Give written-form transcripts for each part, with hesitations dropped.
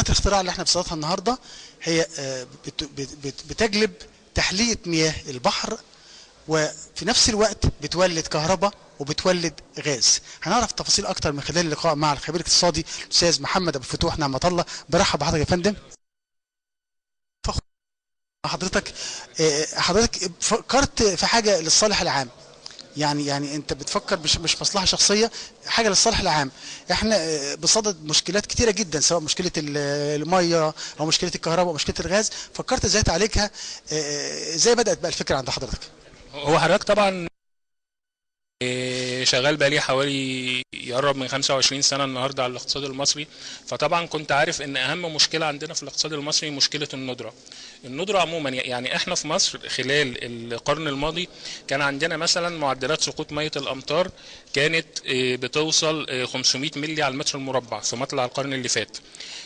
براءة الاختراع اللي احنا بصددها النهارده هي بتجلب تحلية مياه البحر، وفي نفس الوقت بتولد كهرباء وبتولد غاز. هنعرف تفاصيل اكتر من خلال اللقاء مع الخبير الاقتصادي الاستاذ محمد ابو الفتوح نعمة الله. برحب بحضرتك يا فندم. حضرتك فكرت في حاجه للصالح العام، يعني انت بتفكر مش مصلحه شخصيه، حاجه للصالح العام. احنا بصدد مشكلات كتيره جدا، سواء مشكله الميه او مشكله الكهرباء او مشكله الغاز. فكرت ازاي تعالجها؟ ازاي بدات بقى الفكره عند حضرتك؟ هو حضرتك طبعا شغال بقالي حوالي يقرب من 25 سنة النهاردة على الاقتصاد المصري. فطبعا كنت عارف ان اهم مشكلة عندنا في الاقتصاد المصري مشكلة الندرة عموما. يعني احنا في مصر خلال القرن الماضي كان عندنا مثلا معدلات سقوط مية الامطار كانت بتوصل 500 ملي على المتر المربع في مطلع القرن اللي فات.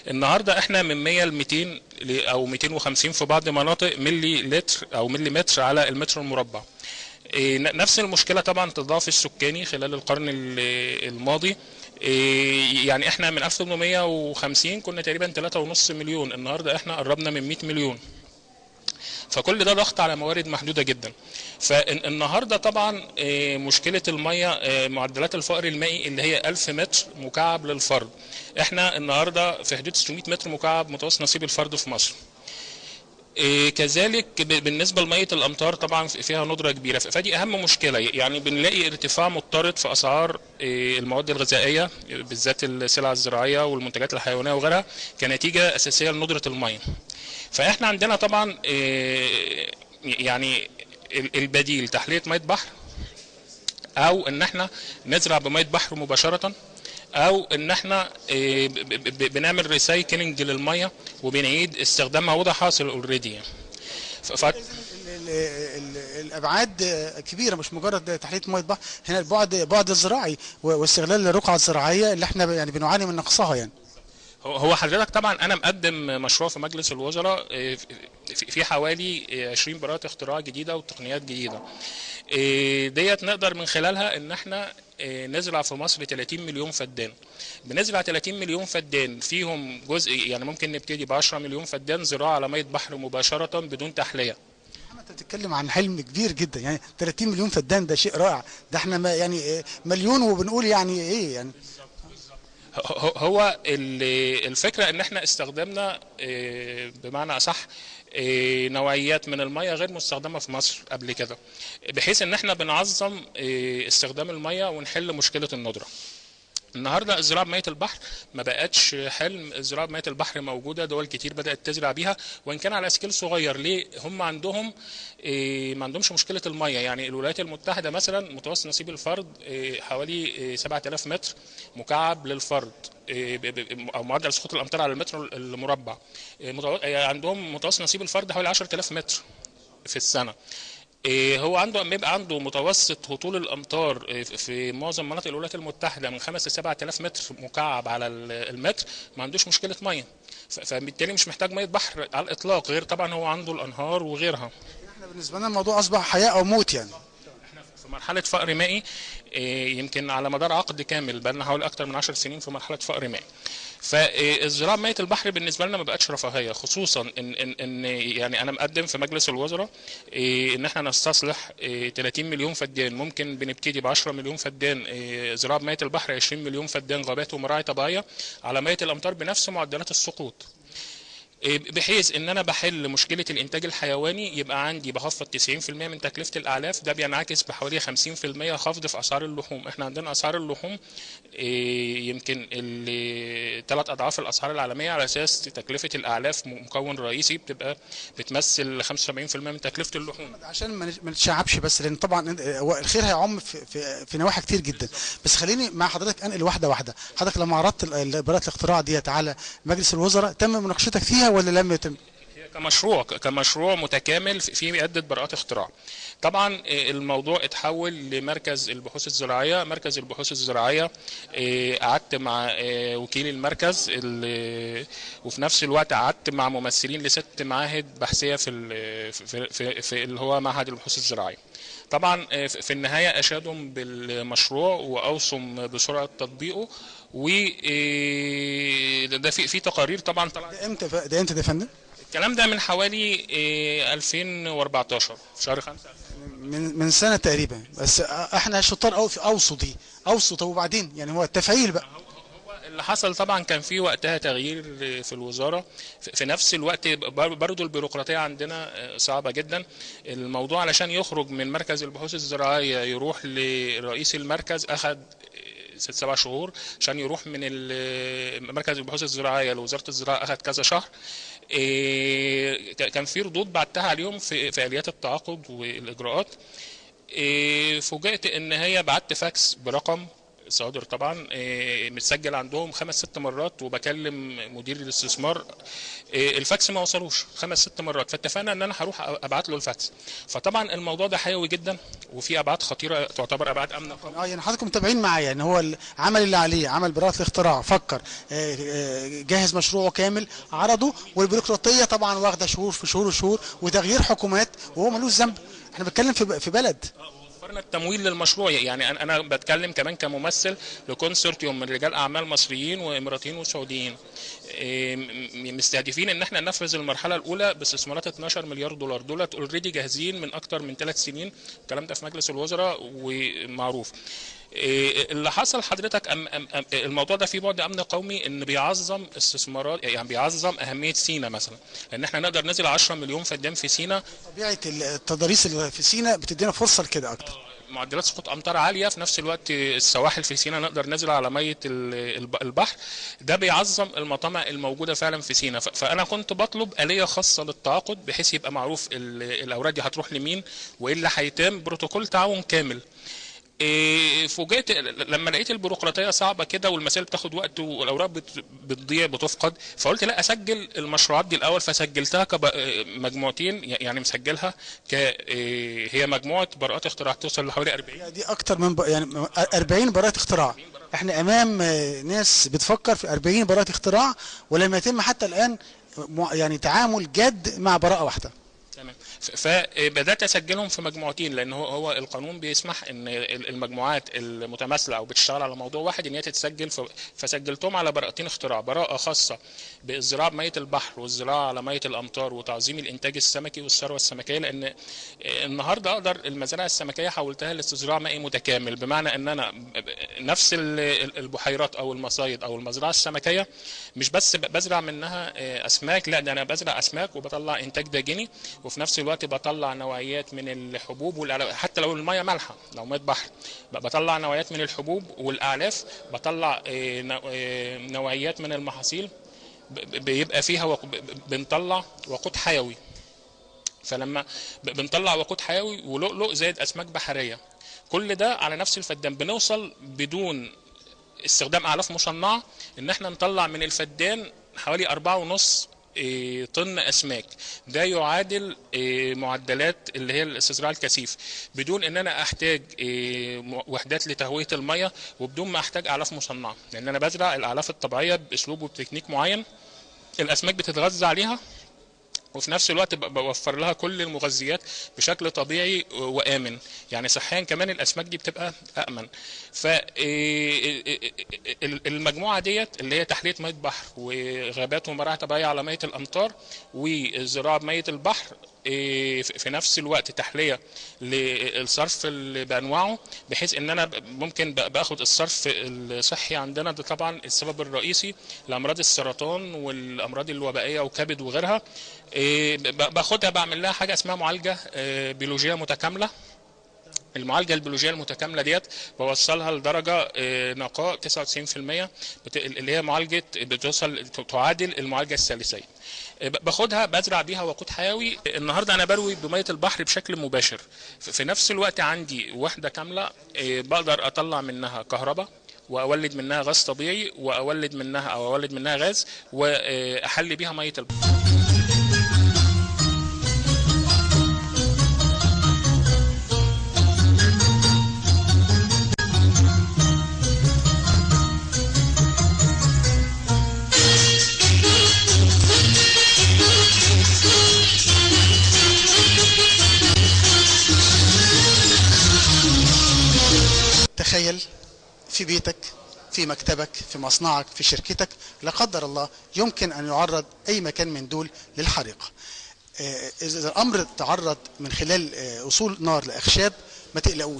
النهاردة احنا من 100 ل 200 او 250 في بعض مناطق ملي لتر او ملي متر على المتر المربع. نفس المشكلة طبعا التضاعف السكاني خلال القرن الماضي. يعني احنا من 1850 كنا تقريبا 3.5 مليون، النهاردة احنا قربنا من 100 مليون. فكل ده ضغط على موارد محدودة جدا. فالنهاردة طبعا مشكلة المية، معدلات الفقر المائي اللي هي 1000 متر مكعب للفرد، احنا النهاردة في حدود 600 متر مكعب متوسط نصيب الفرد في مصر. كذلك بالنسبة لمية الأمطار طبعا فيها ندرة كبيرة، فدي أهم مشكلة. يعني بنلاقي ارتفاع مضطرد في أسعار المواد الغذائية بالذات السلع الزراعية والمنتجات الحيوانية وغيرها كنتيجة أساسية لندرة المية. فإحنا عندنا طبعا يعني البديل تحلية مية بحر، أو إن إحنا نزرع بمية بحر مباشرة، او ان احنا بنعمل ريسايكلينج للميه وبنعيد استخدامها، وده حاصل اوريدي. الابعاد كبيره، مش مجرد تحليه ميه بحر، هنا البعد الزراعي واستغلال الرقعه الزراعيه اللي احنا يعني بنعاني من نقصها يعني. هو حضرتك طبعا انا مقدم مشروع في مجلس الوزراء في حوالي 20 براءة اختراع جديده وتقنيات جديده. ديت نقدر من خلالها ان احنا نزرع في مصر 30 مليون فدان. بنزرع 30 مليون فدان فيهم جزء، يعني ممكن نبتدي ب 10 مليون فدان زراعه على ميه بحر مباشره بدون تحليه. انت بتتكلم عن حلم كبير جدا، يعني 30 مليون فدان ده شيء رائع. ده احنا يعني مليون وبنقول يعني ايه يعني. هو الفكره ان احنا استخدمنا بمعنى اصح نوعيات من الميه غير مستخدمه في مصر قبل كده، بحيث ان احنا بنعظم استخدام الميه ونحل مشكله الندره. النهارده الزراعه بميه البحر ما بقتش حلم، الزراعه بميه البحر موجوده، دول كتير بدات تزرع بيها وان كان على سكيل صغير. ليه؟ هم عندهم ما عندهمش مشكله الميه. يعني الولايات المتحده مثلا متوسط نصيب الفرد حوالي 7000 متر مكعب للفرد، او معدل سقوط الامطار على المتر المربع. عندهم متوسط نصيب الفرد حوالي 10000 متر في السنه. هو عنده اما يبقى عنده متوسط هطول الامطار في معظم مناطق الولايات المتحده من 5 ل 7000 متر مكعب على المتر، ما عندوش مشكله ميه. فبالتالي مش محتاج ميه بحر على الاطلاق، غير طبعا هو عنده الانهار وغيرها. احنا بالنسبه لنا الموضوع اصبح حياه او موت يعني. احنا في مرحله فقر مائي، يمكن على مدار عقد كامل بقى لنا حوالي اكثر من 10 سنين في مرحله فقر مائي. فالزراعه بميه البحر بالنسبه لنا ما بقتش رفاهيه، خصوصا ان يعني انا مقدم في مجلس الوزراء ان احنا نستصلح 30 مليون فدان، ممكن بنبتدي ب 10 مليون فدان زراعه بميه البحر، 20 مليون فدان غابات ومراعي طبيعيه على ميه الامطار بنفس معدلات السقوط، بحيث ان انا بحل مشكله الانتاج الحيواني. يبقى عندي بخفض 90% من تكلفه الاعلاف، ده بينعكس بحوالي 50% خفض في اسعار اللحوم. احنا عندنا اسعار اللحوم يمكن 3 اضعاف الاسعار العالميه، على اساس تكلفه الاعلاف مكون رئيسي بتبقى بتمثل 75% من تكلفه اللحوم. عشان ما نتشعبش بس، لان طبعا الخير هيعم في نواحي كتير جدا. بس خليني مع حضرتك انقل واحده واحده. حضرتك لما عرضت براءه الاختراع ديت على مجلس الوزراء تم مناقشتك فيها ولا لم يتم؟ كمشروع متكامل في عده براءات اختراع. طبعا الموضوع اتحول لمركز البحوث الزراعيه. مركز البحوث الزراعيه قعدت مع وكيل المركز، وفي نفس الوقت قعدت مع ممثلين ل6 معاهد بحثيه في اللي هو معهد البحوث الزراعيه. طبعا في النهايه اشادهم بالمشروع واوصوا بسرعه تطبيقه، و ده في تقارير طبعا طلعت. ده امتى يا فندم؟ الكلام ده من حوالي 2014 في شهر 5. من سنه تقريبا. بس احنا شطار قوي في اوصوا دي، اوصوا. وبعدين يعني هو التفعيل بقى. اللي حصل طبعا كان في وقتها تغيير في الوزاره، في نفس الوقت برضو البيروقراطيه عندنا صعبه جدا. الموضوع علشان يخرج من مركز البحوث الزراعيه يروح لرئيس المركز اخذ 6-7 شهور، عشان يروح من مركز البحوث الزراعيه لوزاره الزراعه اخذ كذا شهر. كان في ردود بعتها عليهم في اليات التعاقد والاجراءات. فوجئت ان هي بعت فاكس برقم صادر طبعا متسجل عندهم 5-6 مرات، وبكلم مدير الاستثمار الفاكس ما وصلوش 5-6 مرات، فاتفقنا ان انا هروح ابعت له الفاكس. فطبعا الموضوع ده حيوي جدا وفي ابعاد خطيره تعتبر ابعاد امن قومي. يعني حضراتكم متابعين معايا، يعني هو عمل اللي عليه، عمل براءة الاختراع، فكر، جهز مشروعه كامل، عرضه، والبيروقراطيه طبعا واخده شهور في شهور وشهور، وتغيير حكومات، وهو ملوش ذنب. احنا بنتكلم في بلد. وفرنا التمويل للمشروع. يعني انا بتكلم كمان كممثل لكونسورتيوم من رجال اعمال مصريين واماراتيين وسعوديين مستهدفين ان احنا ننفذ المرحله الاولى باستثمارات 12 مليار دولار. دولت اوريدي جاهزين من اكتر من 3 سنين، الكلام ده في مجلس الوزراء ومعروف. اللي حصل حضرتك الموضوع ده فيه بعد امن قومي، ان بيعظم استثمارات، يعني بيعظم اهميه سينا مثلا، لان احنا نقدر ننزل 10 مليون فدان في سينا. طبيعه التضاريس اللي في سينا بتدينا فرصه لكده اكتر. معدلات سقوط امطار عاليه، في نفس الوقت السواحل في سينا نقدر ننزل على ميه البحر، ده بيعظم المطامع الموجوده فعلا في سينا. فانا كنت بطلب اليه خاصه للتعاقد بحيث يبقى معروف الاوراق دي هتروح لمين وايه اللي هيتم، بروتوكول تعاون كامل. فوجئت لما لقيت البيروقراطيه صعبه كده والمسائل بتاخد وقت والاوراق بتضيع بتفقد، فقلت لا اسجل المشروعات دي الاول، فسجلتها كمجموعتين، يعني مسجلها هي مجموعه براءات اختراع توصل لحوالي 40. دي اكتر من يعني 40 براءه اختراع. احنا امام ناس بتفكر في 40 براءه اختراع، ولم يتم حتى الان يعني تعامل جاد مع براءه واحده. تمام. فبدات اسجلهم في مجموعتين، لان هو القانون بيسمح ان المجموعات المتماثله او بتشتغل على موضوع واحد ان هي تتسجل. فسجلتهم على براءتين اختراع، براءه خاصه بالزراعه بميه البحر والزراعه على ميه الامطار وتعظيم الانتاج السمكي والثروه السمكيه، لان النهارده اقدر المزارع السمكيه حولتها لاستزراع مائي متكامل، بمعنى ان انا نفس البحيرات او المصايد او المزرعه السمكيه مش بس بزرع منها اسماك، لا ده انا بزرع اسماك وبطلع انتاج داجني، وفي نفس الوقت بطلع نوعيات من الحبوب حتى لو الميه مالحه، لو ميه بحر بطلع نوعيات من الحبوب والاعلاف، بطلع نوعيات من المحاصيل بيبقى فيها بنطلع وقود حيوي. فلما بنطلع وقود حيوي ولؤلؤ زائد اسماك بحريه، كل ده على نفس الفدان، بنوصل بدون استخدام اعلاف مصنعه ان احنا نطلع من الفدان حوالي 4.5 طن اسماك. ده يعادل معدلات اللي هي الاستزراع الكثيف، بدون ان انا احتاج وحدات لتهويه الميه، وبدون ما احتاج اعلاف مصنعه، لان انا بزرع الاعلاف الطبيعيه باسلوب وبتكنيك معين الاسماك بتتغذى عليها، وفي نفس الوقت بوفر لها كل المغذيات بشكل طبيعي وآمن، يعني صحيا كمان الأسماك دي بتبقى أأمن. فالمجموعة ديت اللي هي تحلية مية بحر وغابات ومراعي طبيعية على مية الأمطار والزراعة بمية البحر، في نفس الوقت تحلية للصرف بأنواعه، بحيث ان انا ممكن باخد الصرف الصحي عندنا ده طبعا السبب الرئيسي لأمراض السرطان والأمراض الوبائية وكبد وغيرها، باخدها بعمل لها حاجة اسمها معالجة بيولوجية متكاملة. المعالجه البيولوجيه المتكامله ديت بوصلها لدرجه نقاء 99%، اللي هي معالجه بتوصل تعادل المعالجه الثالثيه. باخدها بزرع بيها وقود حيوي. النهارده انا بروي بميه البحر بشكل مباشر، في نفس الوقت عندي وحده كامله بقدر اطلع منها كهرباء واولد منها غاز طبيعي واولد منها غاز واحلي بيها ميه البحر. تخيل في بيتك في مكتبك، في مصنعك، في شركتك، لا قدر الله يمكن أن يعرض أي مكان من دول للحريقة. إذا الأمر تعرض من خلال وصول نار لأخشاب ما تقلقوش،